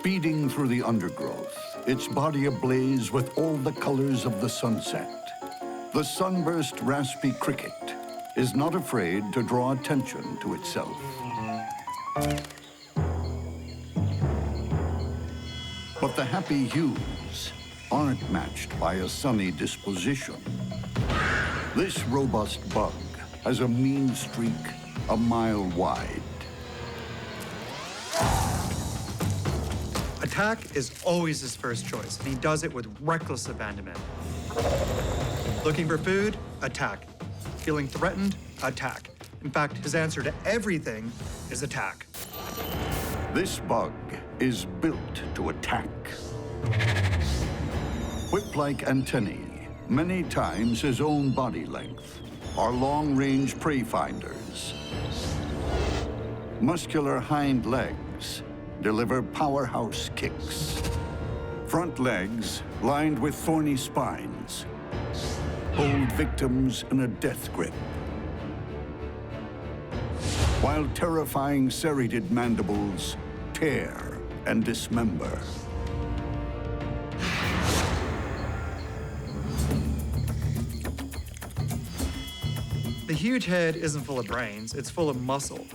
Speeding through the undergrowth, its body ablaze with all the colors of the sunset, the sunburst raspy cricket is not afraid to draw attention to itself. But the happy hues aren't matched by a sunny disposition. This robust bug has a mean streak a mile wide. Attack is always his first choice, and he does it with reckless abandonment. Looking for food? Attack. Feeling threatened? Attack. In fact, his answer to everything is attack. This bug is built to attack. Whip-like antennae, many times his own body length, are long-range prey finders. Muscular hind legs deliver powerhouse kicks. Front legs, lined with thorny spines, hold victims in a death grip. While terrifying serrated mandibles tear and dismember. The huge head isn't full of brains, it's full of muscle.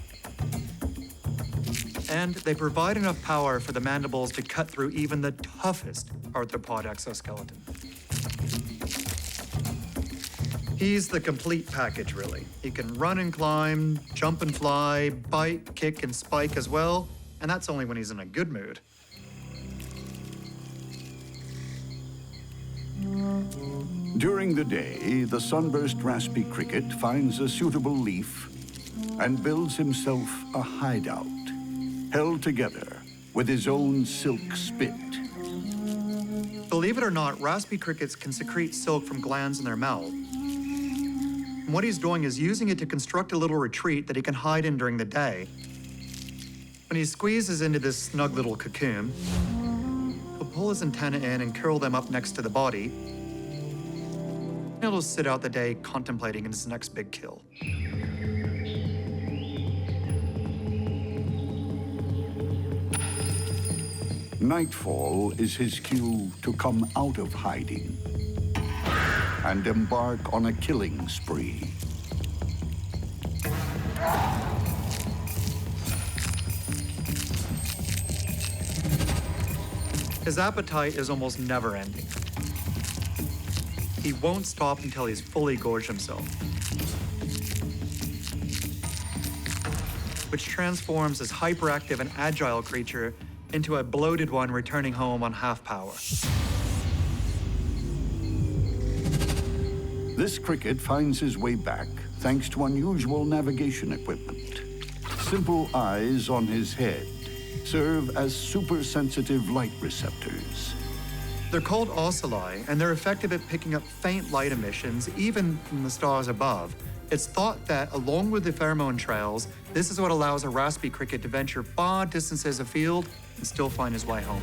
And they provide enough power for the mandibles to cut through even the toughest arthropod exoskeleton. He's the complete package, really. He can run and climb, jump and fly, bite, kick, and spike as well, and that's only when he's in a good mood. During the day, the sunburst raspy cricket finds a suitable leaf and builds himself a hideout, held together with his own silk spit. Believe it or not, raspy crickets can secrete silk from glands in their mouth. And what he's doing is using it to construct a little retreat that he can hide in during the day. When he squeezes into this snug little cocoon, he'll pull his antennae in and curl them up next to the body. He'll just sit out the day contemplating his next big kill. Nightfall is his cue to come out of hiding and embark on a killing spree. His appetite is almost never ending. He won't stop until he's fully gorged himself, which transforms this hyperactive and agile creature into a bloated one returning home on half power. This cricket finds his way back thanks to unusual navigation equipment. Simple eyes on his head serve as super-sensitive light receptors. They're called ocelli, and they're effective at picking up faint light emissions, even from the stars above. It's thought that, along with the pheromone trails, this is what allows a raspy cricket to venture far distances afield and still find his way home.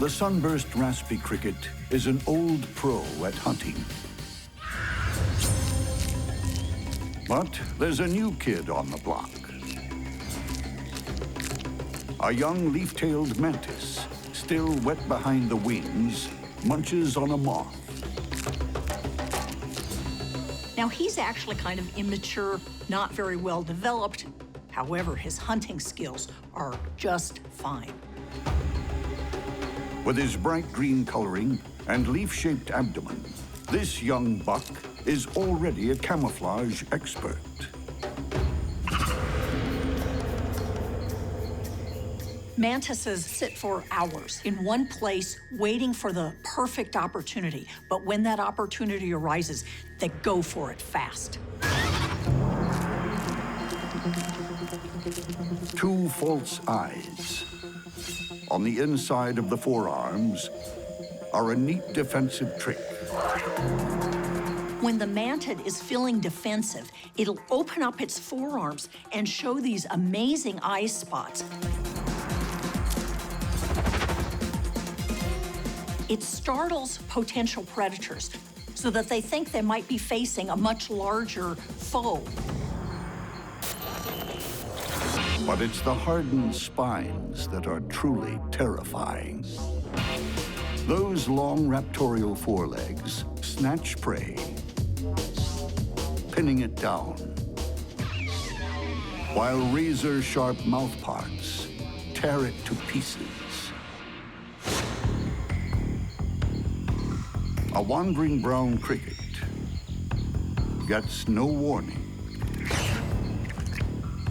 The sunburst raspy cricket is an old pro at hunting. But there's a new kid on the block. A young leaf-tailed mantis, still wet behind the wings, munches on a moth. Now, he's actually kind of immature, not very well developed. However, his hunting skills are just fine. With his bright green coloring and leaf-shaped abdomen, this young buck is already a camouflage expert. Mantises sit for hours in one place waiting for the perfect opportunity. But when that opportunity arises, they go for it fast. Two false eyes on the inside of the forearms are a neat defensive trick. When the mantid is feeling defensive, it'll open up its forearms and show these amazing eye spots. It startles potential predators so that they think they might be facing a much larger foe. But it's the hardened spines that are truly terrifying. Those long raptorial forelegs snatch prey, pinning it down, while razor-sharp mouthparts tear it to pieces. A wandering brown cricket gets no warning.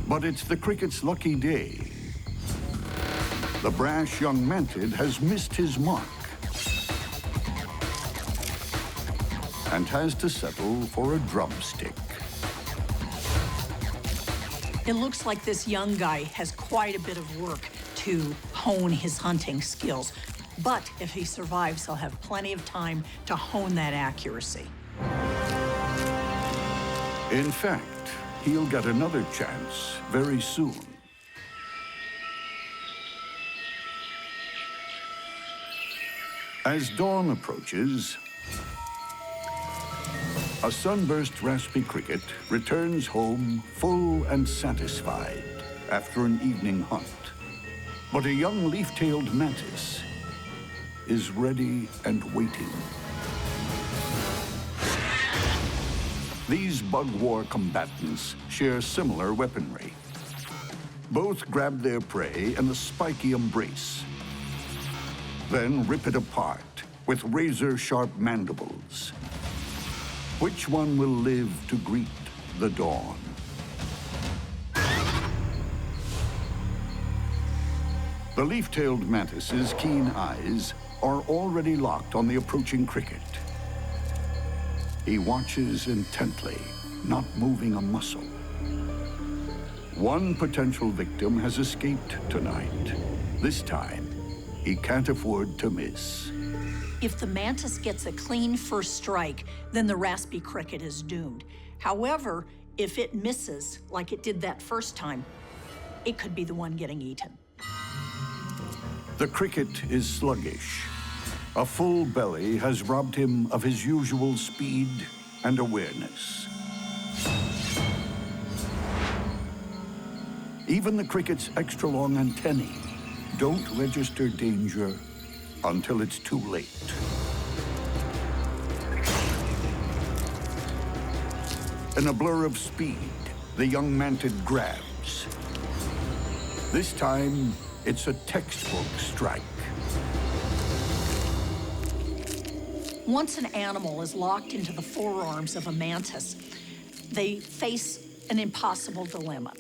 But it's the cricket's lucky day. The brash young mantid has missed his mark and has to settle for a drumstick. It looks like this young guy has quite a bit of work to hone his hunting skills. But if he survives, he'll have plenty of time to hone that accuracy. In fact, he'll get another chance very soon. As dawn approaches, a sunburst raspy cricket returns home full and satisfied after an evening hunt. But a young leaf-tailed mantis is ready and waiting. These bug war combatants share similar weaponry. Both grab their prey in a spiky embrace, then rip it apart with razor-sharp mandibles. Which one will live to greet the dawn? The leaf-tailed mantis's keen eyes are already locked on the approaching cricket. He watches intently, not moving a muscle. One potential victim has escaped tonight. This time, he can't afford to miss. If the mantis gets a clean first strike, then the raspy cricket is doomed. However, if it misses, like it did that first time, it could be the one getting eaten. The cricket is sluggish. A full belly has robbed him of his usual speed and awareness. Even the cricket's extra-long antennae don't register danger until it's too late. In a blur of speed, the young mantid grabs. This time, it's a textbook strike. Once an animal is locked into the forearms of a mantis, they face an impossible dilemma.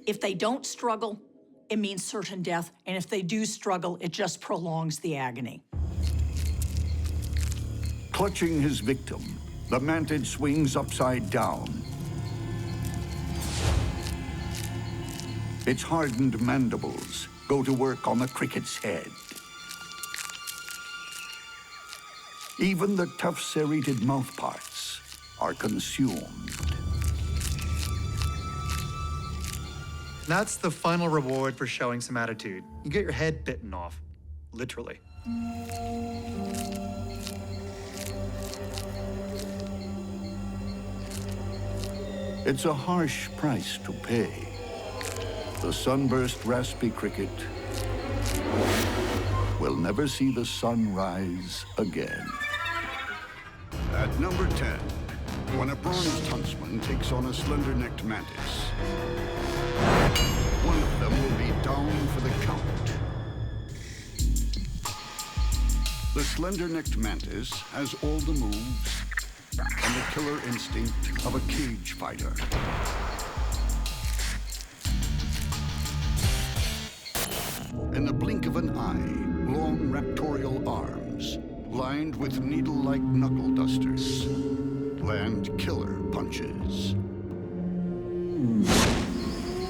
If they don't struggle, it means certain death, and if they do struggle, it just prolongs the agony. Clutching his victim, the mantid swings upside down. Its hardened mandibles go to work on the cricket's head. Even the tough serrated mouthparts are consumed. That's the final reward for showing some attitude. You get your head bitten off, literally. It's a harsh price to pay. The sunburst raspy cricket will never see the sun rise again. At number 10, when a bronzed huntsman takes on a slender-necked mantis, one of them will be down for the count. The slender-necked mantis has all the moves and the killer instinct of a cage fighter. In the blink of an eye, long raptorial arms, lined with needle-like knuckle dusters, land killer punches.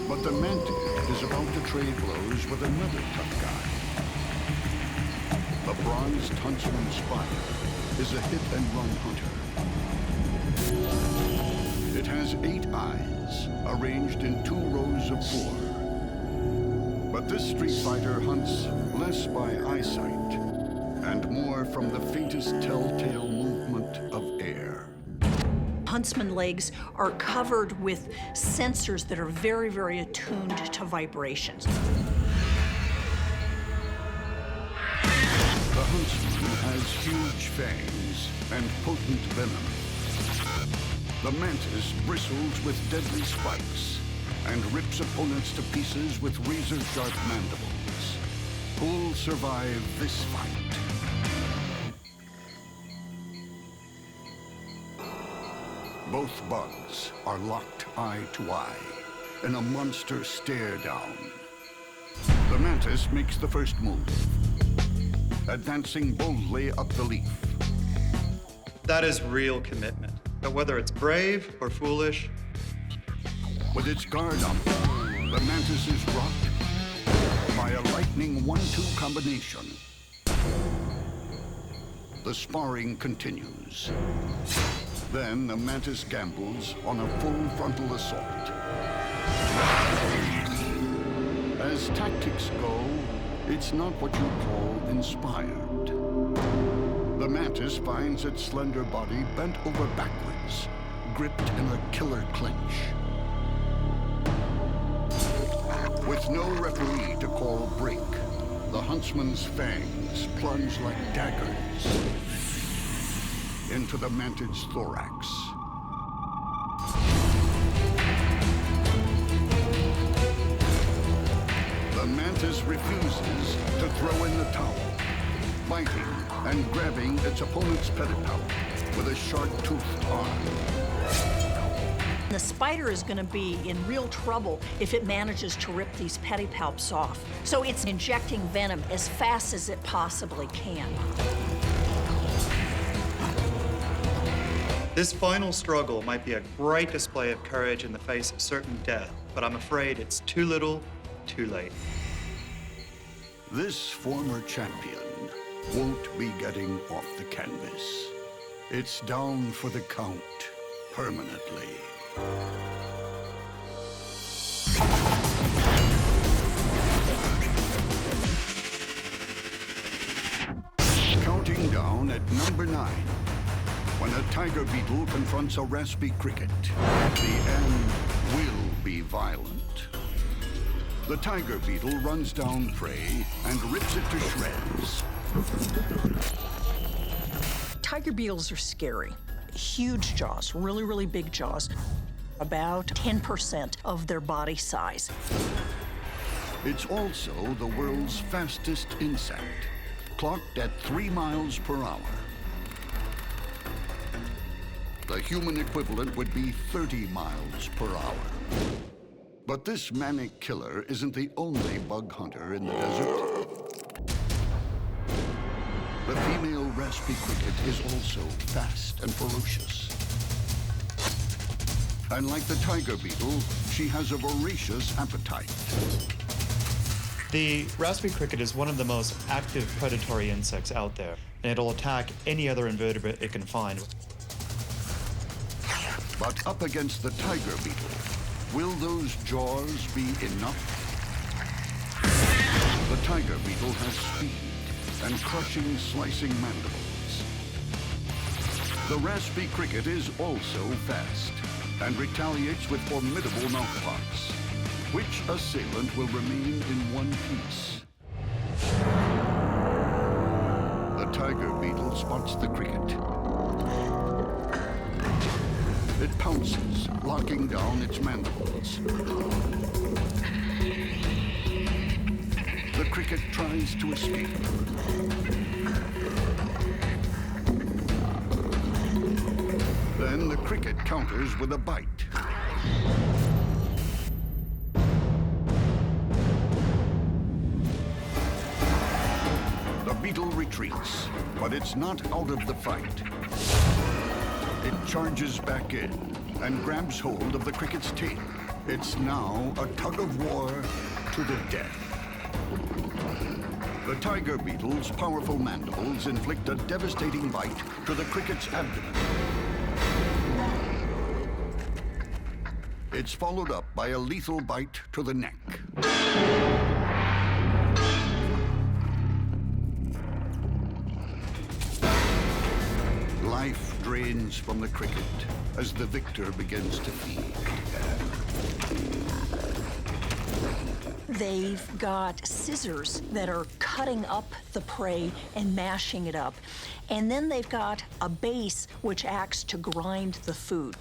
But the mantid is about to trade blows with another tough guy. The bronzed Huntsman Spire is a hit-and-run hunter. It has 8 eyes, arranged in 2 rows of 4. But this street fighter hunts less by eyesight and more from the faintest telltale movement of air. Huntsman legs are covered with sensors that are very, very attuned to vibrations. The Huntsman has huge fangs and potent venom. The Mantis bristles with deadly spikes and rips opponents to pieces with razor-sharp mandibles. Who'll survive this fight? Both bugs are locked eye to eye in a monster stare down. The Mantis makes the first move, advancing boldly up the leaf. That is real commitment. But whether it's brave or foolish, With its guard up, the Mantis is rocked by a lightning 1-2 combination. The sparring continues. Then the Mantis gambles on a full frontal assault. As tactics go, it's not what you call inspired. The Mantis finds its slender body bent over backwards, gripped in a killer clinch. With no referee to call break, the Huntsman's fangs plunge like daggers into the Mantis' thorax. The Mantis refuses to throw in the towel, biting and grabbing its opponent's pedipalp with a sharp-toothed arm. The spider is going to be in real trouble if it manages to rip these pedipalps off. So it's injecting venom as fast as it possibly can. this final struggle might be a great display of courage in the face of certain death, but I'm afraid it's too little, too late. This former champion won't be getting off the canvas. It's down for the count permanently. Counting down at number 9, when a tiger beetle confronts a raspy cricket, the end will be violent. The tiger beetle runs down prey and rips it to shreds. Tiger beetles are scary. Huge jaws, really, really big jaws. About 10% of their body size. It's also the world's fastest insect, clocked at 3 miles per hour. The human equivalent would be 30 miles per hour. But this manic killer isn't the only bug hunter in the desert. The female raspy cricket is also fast and ferocious. And like the tiger beetle, she has a voracious appetite. The raspy cricket is one of the most active predatory insects out there, and it'll attack any other invertebrate it can find. But up against the tiger beetle, will those jaws be enough? The tiger beetle has speed and crushing, slicing mandibles. The raspy cricket is also fast and retaliates with formidable mouthparts. Which assailant will remain in one piece? The tiger beetle spots the cricket. It pounces, locking down its mandibles. The cricket tries to escape. Then the cricket counters with a bite. The beetle retreats, but it's not out of the fight. It charges back in and grabs hold of the cricket's tail. It's now a tug of war to the death. The tiger beetle's powerful mandibles inflict a devastating bite to the cricket's abdomen. It's followed up by a lethal bite to the neck. Life drains from the cricket as the victor begins to feed. They've got scissors that are cutting up the prey and mashing it up. And then they've got a base which acts to grind the food.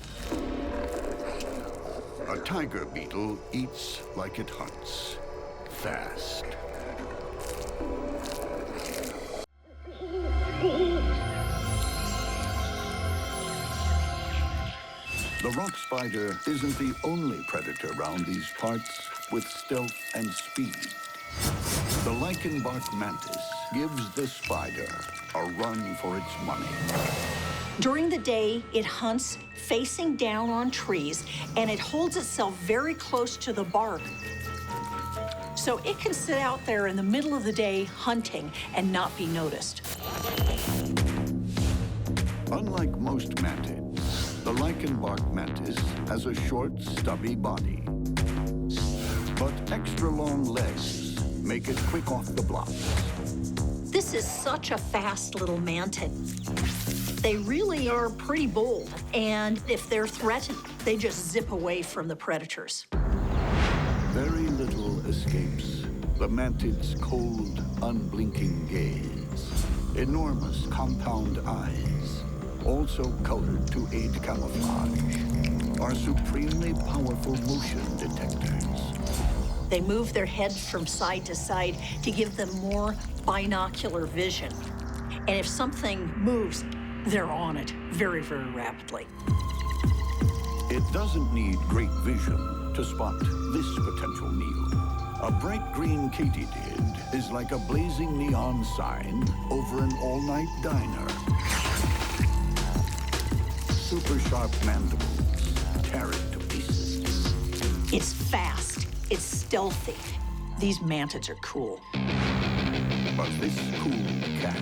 A tiger beetle eats like it hunts, fast. The rock spider isn't the only predator around these parts with stealth and speed. The Lichen-bark mantis gives the spider a run for its money. During the day, it hunts facing down on trees, and it holds itself very close to the bark. So it can sit out there in the middle of the day hunting and not be noticed. Unlike most mantids, the Lichen-bark mantis has a short, stubby body. But extra long legs make it quick off the blocks. This is such a fast little mantid. They really are pretty bold, and if they're threatened, they just zip away from the predators. Very little escapes the mantid's cold, unblinking gaze. Enormous compound eyes, also colored to aid camouflage, are supremely powerful motion detectors. They move their heads from side to side to give them more binocular vision. And if something moves, they're on it very, very rapidly. It doesn't need great vision to spot this potential meal. A bright green katydid is like a blazing neon sign over an all-night diner. Super sharp mandibles tear it to pieces. It's fast, it's stealthy. These mantids are cool. But this cool cat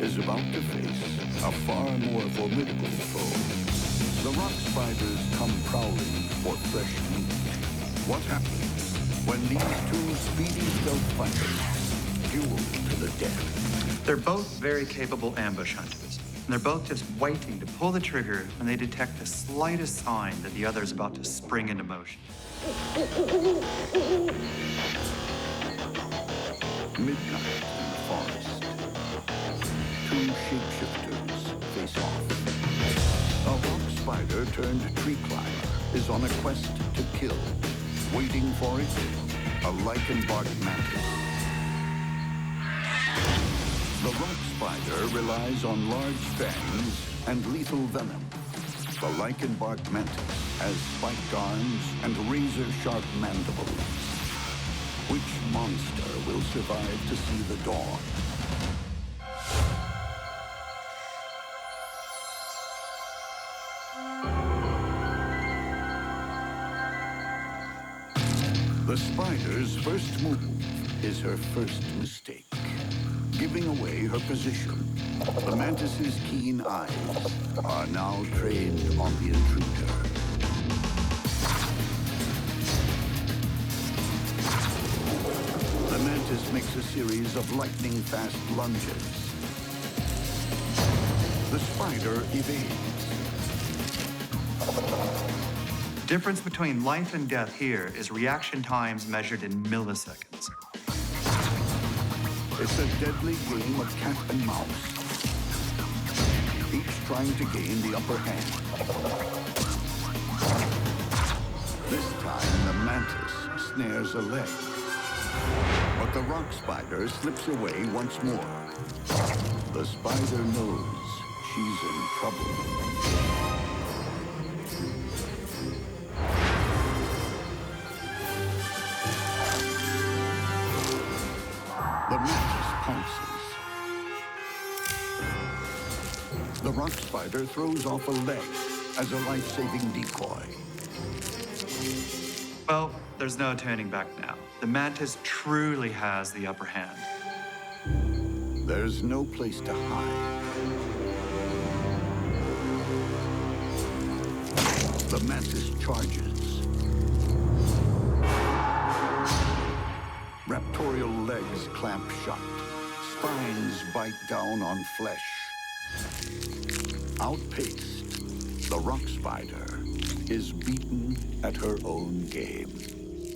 is about to face a far more formidable foe. The rock spiders come prowling for fresh meat. What happens when these two speedy stealth fighters duel to the death? They're both very capable ambush hunters, and they're both just waiting to pull the trigger when they detect the slightest sign that the other is about to spring into motion. Midnight in the forest. Two shapeshifters face off. A rock spider turned tree climber is on a quest to kill. Waiting for it, a Lichen-bark mantis. The rock spider relies on large fangs and lethal venom. The Lichen-bark mantis has spiked arms and razor-sharp mandibles. Which monster will survive to see the dawn? The spider's first move is her first mistake, giving away her position. The mantis's keen eyes are now trained on the intruder. The mantis makes a series of lightning-fast lunges. The spider evades. The difference between life and death here is reaction times measured in milliseconds. It's a deadly game of cat and mouse, each trying to gain the upper hand. This time, the mantis snares a leg. But the rock spider slips away once more. The spider knows she's in trouble. The mantis pounces. The rock spider throws off a leg as a life-saving decoy. Well, there's no turning back now. The mantis truly has the upper hand. There's no place to hide. The mantis charges. Raptorial legs clamp shut. Spines bite down on flesh. Outpaced, the rock spider is beaten at her own game.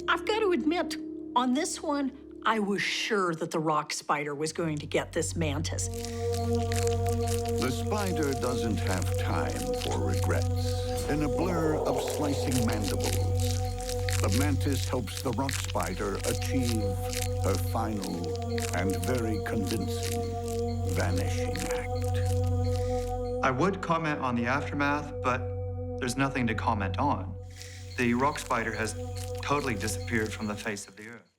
I've got to admit, on this one, I was sure that the rock spider was going to get this mantis. The spider doesn't have time for regrets. In a blur of slicing mandibles, the mantis helps the rock spider achieve her final and very convincing vanishing act. I would comment on the aftermath, but there's nothing to comment on. The rock spider has totally disappeared from the face of the earth.